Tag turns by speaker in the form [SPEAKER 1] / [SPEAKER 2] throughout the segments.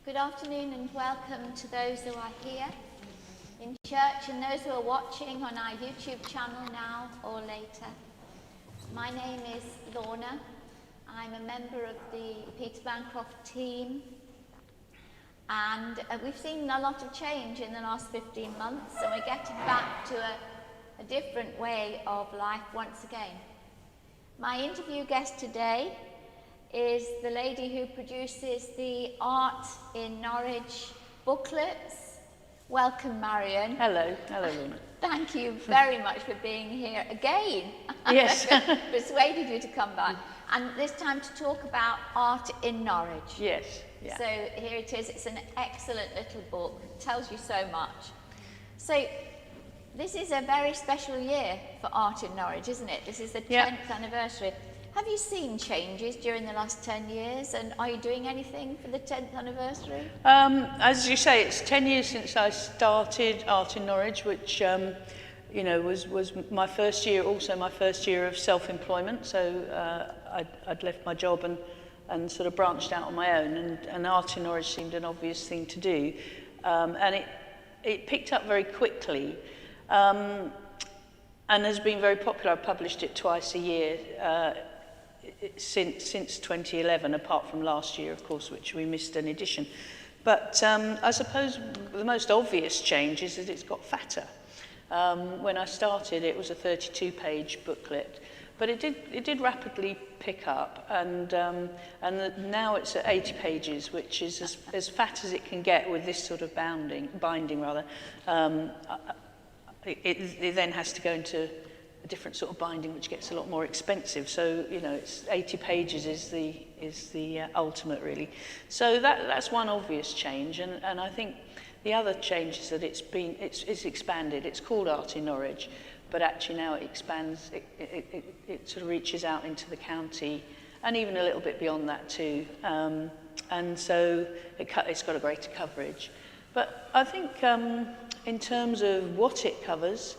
[SPEAKER 1] Good afternoon and welcome to those who are here in church and those who are watching on our YouTube channel now or later. My name is Lorna. I'm a member of the Peter Bancroft team, and we've seen a lot of change in the last 15 months, and we're getting back to a different way of life once again. My interview guest today is the lady who produces the Art in Norwich booklets. Welcome, Marion.
[SPEAKER 2] Hello, Lorna.
[SPEAKER 1] Thank you very much for being here again.
[SPEAKER 2] Yes.
[SPEAKER 1] Persuaded you to come back. And this time to talk about art in Norwich.
[SPEAKER 2] Yes. Yeah.
[SPEAKER 1] So here it is. It's an excellent little book. It tells you so much. So this is a very special year for art in Norwich, isn't it? This is the 10th anniversary. Have you seen changes during the last 10 years, and are you doing anything for the 10th anniversary?
[SPEAKER 2] As you say, it's 10 years since I started Art in Norwich, which was my first year, also my first year of self-employment. So I'd left my job and sort of branched out on my own, and Art in Norwich seemed an obvious thing to do. And it picked up very quickly. And has been very popular. I've published it twice a year since 2011, apart from last year, of course, which we missed an edition. But I suppose the most obvious change is that it's got fatter. When I started, it was a 32-page booklet, but it did rapidly pick up, and now it's at 80 pages, which is as fat as it can get with this sort of binding rather. It then has to go into a different sort of binding, which gets a lot more expensive. So it's 80 pages is the ultimate, really. So that's one obvious change, and I think the other change is that it's expanded. It's called Art in Norwich, but actually now it expands. It sort of reaches out into the county, and even a little bit beyond that too. And so it's got a greater coverage. But I think in terms of what it covers,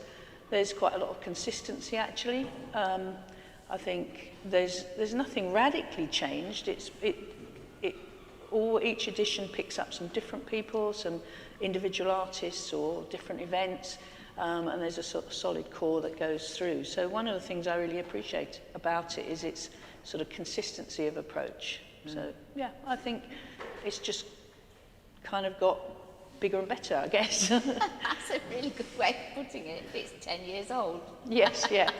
[SPEAKER 2] there's quite a lot of consistency actually. I think there's nothing radically changed. Each edition picks up some different people, some individual artists or different events, and there's a sort of solid core that goes through. So one of the things I really appreciate about it is its sort of consistency of approach. So yeah, I think it's just kind of got bigger and better, I guess.
[SPEAKER 1] That's a really good way of putting it. It's 10 years old.
[SPEAKER 2] Yes, yeah.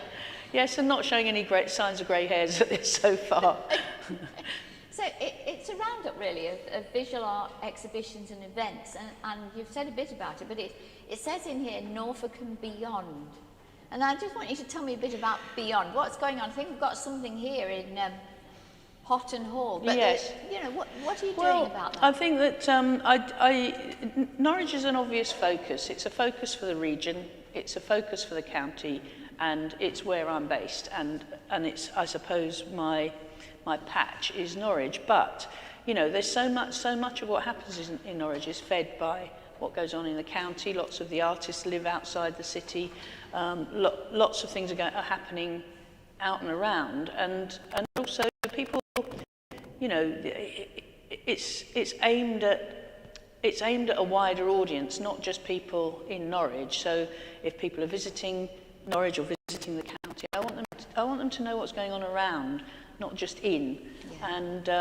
[SPEAKER 2] Yes, and not showing any great signs of grey hairs at this so far.
[SPEAKER 1] So it's a roundup, really, of visual art exhibitions and events, and you've said a bit about it, but it says in here, Norfolk and beyond. And I just want you to tell me a bit about beyond. What's going on? I think we've got something here in Houghton Hall, but
[SPEAKER 2] yes.
[SPEAKER 1] What are you doing about that?
[SPEAKER 2] I think that Norwich is an obvious focus. It's a focus for the region, it's a focus for the county, and it's where I'm based. And it's, I suppose, my patch is Norwich. But there's so much of what happens in Norwich is fed by what goes on in the county. Lots of the artists live outside the city. Lots of things are happening out and around, and also people. It's aimed at a wider audience, not just people in Norwich. So if people are visiting Norwich or visiting the county, I want them to know what's going on around, not just in. Yeah.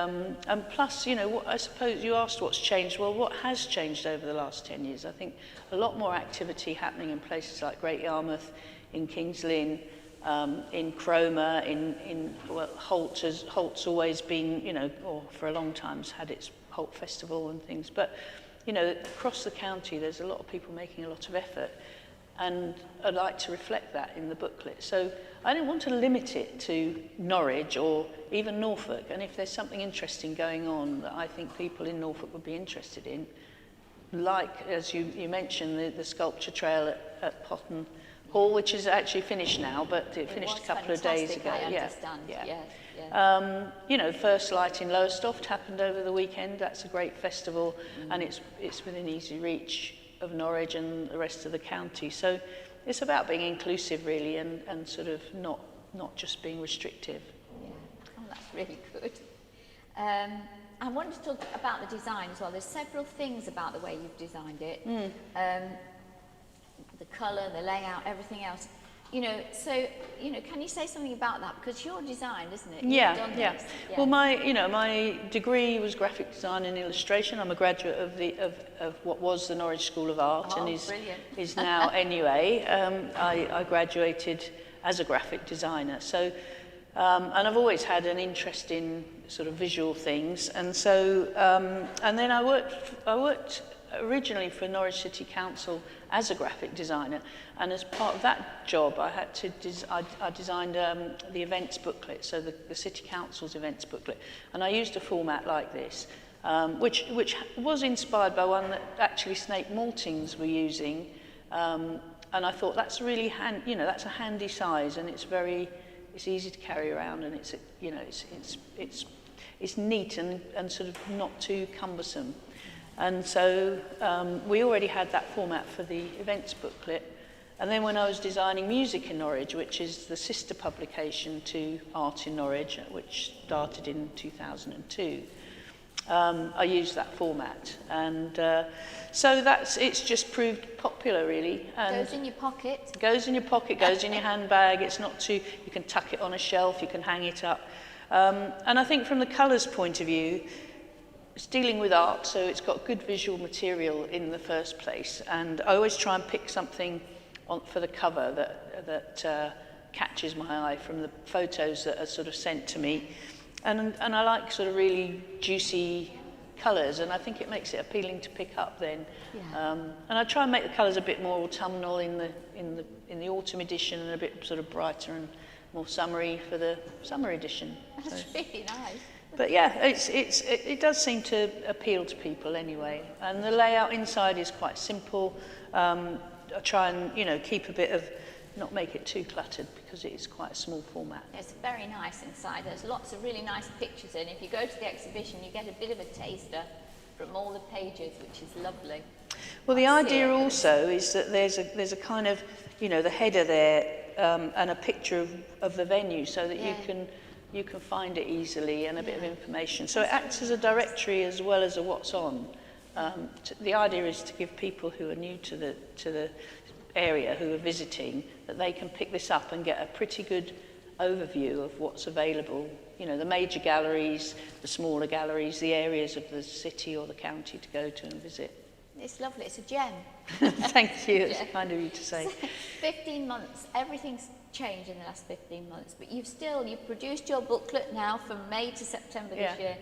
[SPEAKER 2] And plus, I suppose you asked what's changed. Well, what has changed over the last 10 years? I think a lot more activity happening in places like Great Yarmouth, in King's Lynn, in Cromer, Holt's always been, or for a long time has had its Holt Festival and things. But, across the county, there's a lot of people making a lot of effort, and I'd like to reflect that in the booklet. So I didn't want to limit it to Norwich or even Norfolk. And if there's something interesting going on that I think people in Norfolk would be interested in, like, as you mentioned, the sculpture trail at Houghton Hall, which is actually finished now, but it finished a couple of days ago.
[SPEAKER 1] I understand.
[SPEAKER 2] Yeah. First Light in Lowestoft happened over the weekend. That's a great festival, and it's within easy reach of Norwich and the rest of the county. So it's about being inclusive, really, and sort of not just being restrictive.
[SPEAKER 1] Yeah. Oh, that's really good. I wanted to talk about the design as well. There's several things about the way you've designed it. The colour, the layout, everything else. You know, so, you know, can you say something about that? Because it's your design, isn't it?
[SPEAKER 2] Yeah,
[SPEAKER 1] You've done
[SPEAKER 2] yeah.
[SPEAKER 1] this.
[SPEAKER 2] Well, my degree was graphic design and illustration. I'm a graduate of what was the Norwich School of Art and is now anyway. I graduated as a graphic designer. So, and I've always had an interest in sort of visual things. And so, and then I worked originally for Norwich City Council as a graphic designer, and as part of that job I had to I designed the events booklet, so the City Council's events booklet, and I used a format like this, which was inspired by one that actually Snape Maltings were using, and I thought that's really that's a handy size, and it's easy to carry around, and it's neat and sort of not too cumbersome. And so we already had that format for the events booklet. And then when I was designing Music in Norwich, which is the sister publication to Art in Norwich, which started in 2002, I used that format. And so it's just proved popular, really. And
[SPEAKER 1] goes in your pocket.
[SPEAKER 2] Goes in your pocket, goes in your handbag. It's not too, you can tuck it on a shelf, you can hang it up. And I think from the colours point of view, it's dealing with art, so it's got good visual material in the first place, and I always try and pick something for the cover that catches my eye from the photos that are sort of sent to me, and I like sort of really juicy colours, and I think it makes it appealing to pick up then. Yeah. And I try and make the colours a bit more autumnal in the autumn edition, and a bit sort of brighter and more summery for the summer edition.
[SPEAKER 1] That's really nice.
[SPEAKER 2] But yeah, it does seem to appeal to people anyway. And the layout inside is quite simple. I try and, keep a bit of, not make it too cluttered because it is quite a small format.
[SPEAKER 1] It's very nice inside. There's lots of really nice pictures in. If you go to the exhibition, you get a bit of a taster from all the pages, which is lovely.
[SPEAKER 2] Well, the idea also is that there's a kind of, the header there and a picture of the venue so that you can find it easily and a bit of information. So it acts as a directory as well as a what's on. The idea is to give people who are new to the area, who are visiting, that they can pick this up and get a pretty good overview of what's available. The major galleries, the smaller galleries, the areas of the city or the county to go to and visit.
[SPEAKER 1] It's lovely. It's a gem.
[SPEAKER 2] Thank you. It's kind of you to say.
[SPEAKER 1] 15 months. Everything's changed in the last 15 months, but you've produced your booklet now from May to September this year.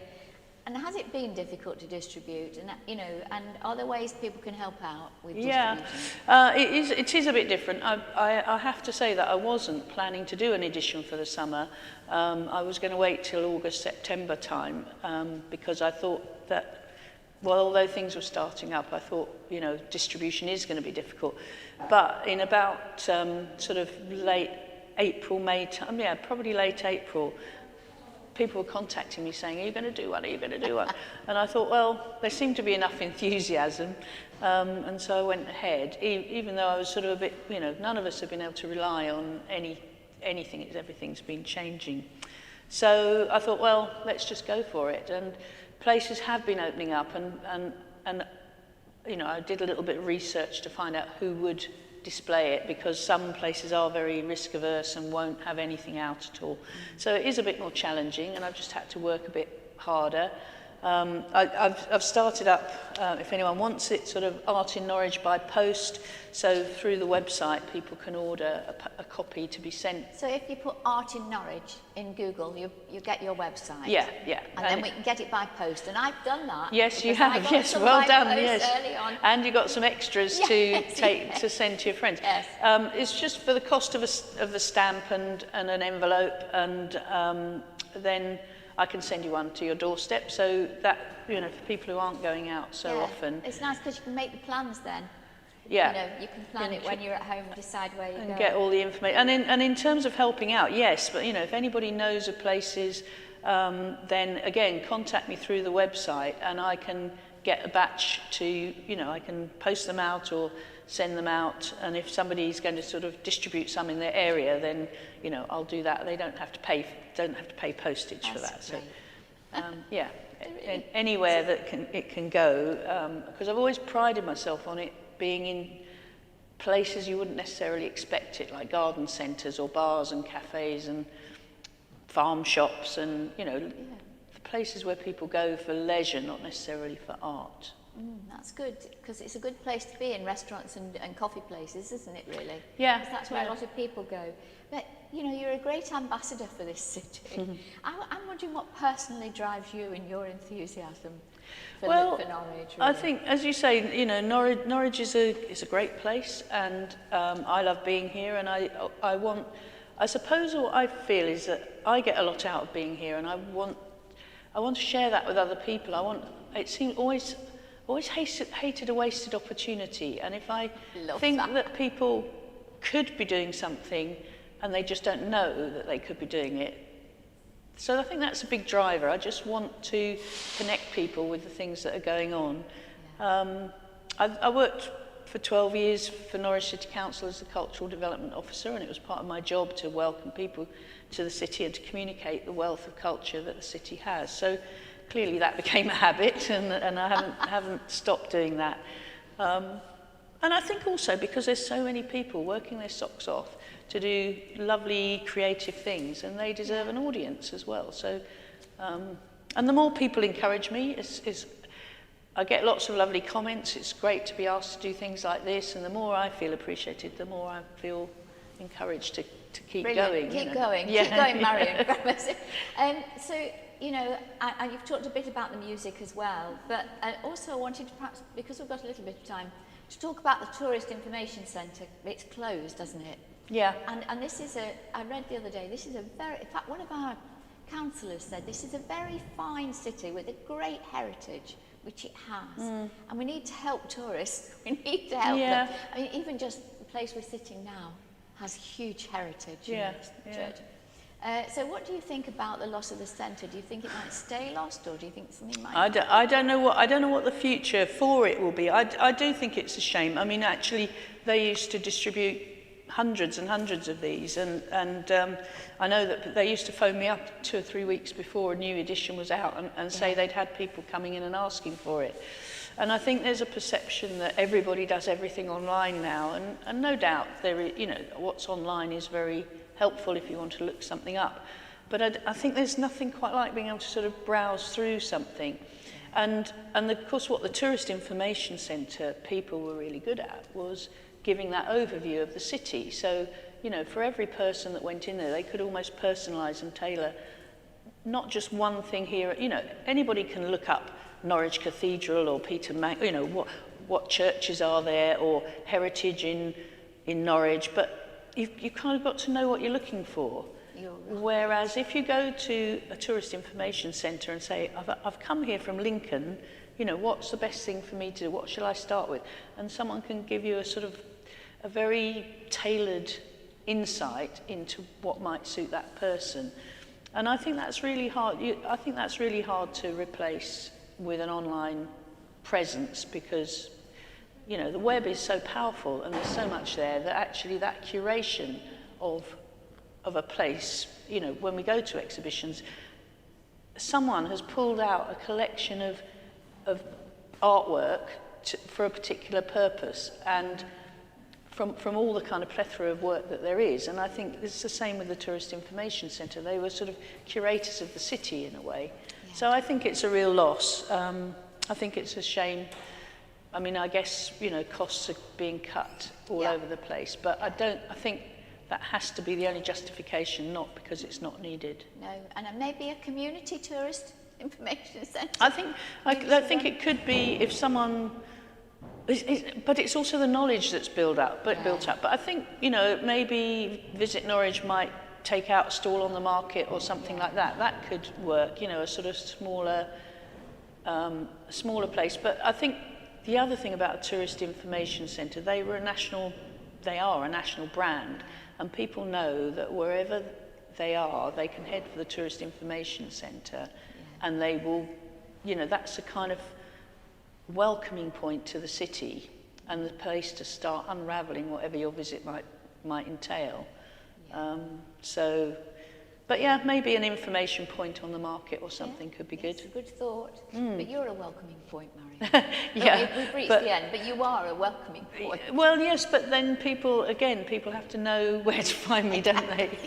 [SPEAKER 1] And has it been difficult to distribute? And and are there ways people can help out with distributing?
[SPEAKER 2] It is a bit different. I have to say that I wasn't planning to do an edition for the summer. I was going to wait till August, September time because I thought that, well, although things were starting up, I thought, distribution is going to be difficult. But in about sort of late April, May time, probably late April, people were contacting me saying, are you going to do one? Are you going to do one? And I thought, well, there seemed to be enough enthusiasm. And so I went ahead, even though I was sort of a bit, none of us have been able to rely on anything. Everything's been changing. So I thought, well, let's just go for it. And places have been opening up, and I did a little bit of research to find out who would display it, because some places are very risk averse and won't have anything out at all. So it is a bit more challenging, and I've just had to work a bit harder. I've started up, if anyone wants it, sort of Art in Norwich by post. So through the website, people can order a copy to be sent.
[SPEAKER 1] So if you put Art in Norwich in Google, you get your website.
[SPEAKER 2] Yeah.
[SPEAKER 1] And then we can get it by post. And I've done that.
[SPEAKER 2] Yes, you have. Yes, well done. Yes.
[SPEAKER 1] Early on.
[SPEAKER 2] And you got some extras to send to your friends.
[SPEAKER 1] Yes.
[SPEAKER 2] It's just for the cost of the stamp and an envelope, and then I can send you one to your doorstep, so that, for people who aren't going out so often.
[SPEAKER 1] It's nice because you can make the plans then.
[SPEAKER 2] Yeah.
[SPEAKER 1] You can plan it when you're at home and decide where you're going.
[SPEAKER 2] And get all the information. And in terms of helping out, yes, but, if anybody knows of places, then, again, contact me through the website, and I can get a batch to, I can post them out or send them out, and if somebody's going to sort of distribute some in their area, then I'll do that. They don't have to pay postage for that. So Yeah, anywhere that it can go, because I've always prided myself on it being in places you wouldn't necessarily expect it, like garden centres or bars and cafes and farm shops and, you know, places where people go for leisure, not necessarily for art.
[SPEAKER 1] That's good, because it's a good place to be in restaurants and coffee places, isn't it, really?
[SPEAKER 2] Yeah.
[SPEAKER 1] 'Cause that's where a lot of people go. But, you know, you're a great ambassador for this city. I'm wondering what personally drives you in your enthusiasm for Norwich, really?
[SPEAKER 2] I think, as you say, you know, Norwich is a great place, and I love being here, and I suppose what I feel is that I get a lot out of being here, and I want to share that with other people. It seems always hated a wasted opportunity, and if I think that people could be doing something and they just don't know that they could be doing it. So I think that's a big driver. I just want to connect people with the things that are going on. I worked for 12 years for Norwich City Council as the Cultural Development Officer, and it was part of my job to welcome people to the city and to communicate the wealth of culture that the city has. So clearly that became a habit, and I haven't stopped doing that. And I think also because there's so many people working their socks off to do lovely creative things, and they deserve an audience as well. So, and the more people encourage me, I get lots of lovely comments. It's great to be asked to do things like this, and the more I feel appreciated, the more I feel encouraged to keep going.
[SPEAKER 1] Keep going, Marion. So, you know, and you've talked a bit about the music as well, but also I wanted to perhaps, because we've got a little bit of time, to talk about the Tourist Information Centre. It's closed, doesn't it?
[SPEAKER 2] Yeah.
[SPEAKER 1] And this is I read the other day, this is in fact, one of our councillors said this is a very fine city with a great heritage, which it has. And we need to help tourists. We need to help them. I mean, even just the place we're sitting now has huge heritage. Church. So what do you think about the loss of the centre? Do you think it might stay lost, or do you think something might
[SPEAKER 2] I don't know what the future for it will be. I do think it's a shame. I mean, actually, they used to distribute hundreds and hundreds of these, and I know that they used to phone me up 2 or 3 weeks before a new edition was out and say they'd had people coming in and asking for it. And I think there's a perception that everybody does everything online now, and no doubt you know, what's online is very helpful if you want to look something up. But I think there's nothing quite like being able to sort of browse through something. And of course what the Tourist Information Centre people were really good at was giving that overview of the city. So, you know, for every person that went in there, they could almost personalise and tailor not just one thing here. You know, anybody can look up Norwich Cathedral or you know, what churches are there, or heritage in Norwich, but you've kind of got to know what you're looking for. Whereas if you go to a tourist information centre and say, I've come here from Lincoln, you know, what's the best thing for me to do? What shall I start with? And someone can give you a sort of a very tailored insight into what might suit that person. And I think that's really hard. I think that's really hard to replace with an online presence, because, you know, the web is so powerful and there's so much there that actually that curation of a place, you know, when we go to exhibitions, someone has pulled out a collection of artwork for a particular purpose, and from all the kind of plethora of work that there is. And I think it's the same with the Tourist Information Centre. They were sort of curators of the city in a way. Yeah. So I think it's a real loss. I think it's a shame. I mean, I guess, you know, costs are being cut all over the place, but I think that has to be the only justification, not because it's not needed.
[SPEAKER 1] No, and maybe a community tourist information centre.
[SPEAKER 2] I think it could be if someone, but it's also the knowledge that's built up. But I think, you know, maybe Visit Norwich might take out a stall on the market or something like that. That could work, you know, a sort of smaller place. But I think the other thing about a tourist information centre, they are a national brand, and people know that wherever they are, they can head for the Tourist Information Centre, and they will, you know, that's a kind of welcoming point to the city and the place to start unravelling whatever your visit might entail. But But yeah, maybe an information point on the market or something could be good.
[SPEAKER 1] It's a good thought. But you're a welcoming point, Marion.
[SPEAKER 2] Yeah,
[SPEAKER 1] We've reached the end, but you are a welcoming point.
[SPEAKER 2] Well, yes, but then people have to know where to find me, don't they?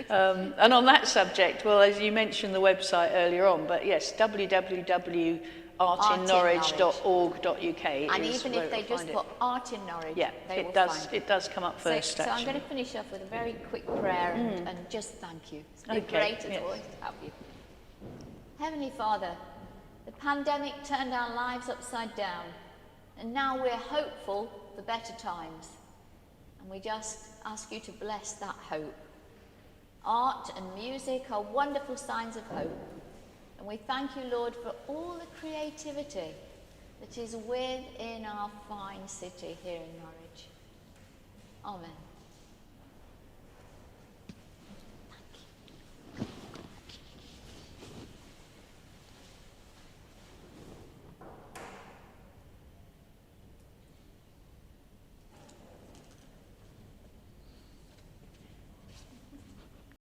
[SPEAKER 2] And on that subject, well, as you mentioned the website earlier on, but yes, www.artinnorwich.org.uk.
[SPEAKER 1] And even if they just put Art in Norwich,
[SPEAKER 2] yeah,
[SPEAKER 1] they will
[SPEAKER 2] does.
[SPEAKER 1] find
[SPEAKER 2] It does come up first.
[SPEAKER 1] So I'm going to finish off with a very quick prayer and just thank you. It's been great as always to have you. Heavenly Father, the pandemic turned our lives upside down, and now we're hopeful for better times. And we just ask you to bless that hope. Art and music are wonderful signs of hope. And we thank you, Lord, for all the creativity that is within our fine city here in Norwich. Amen.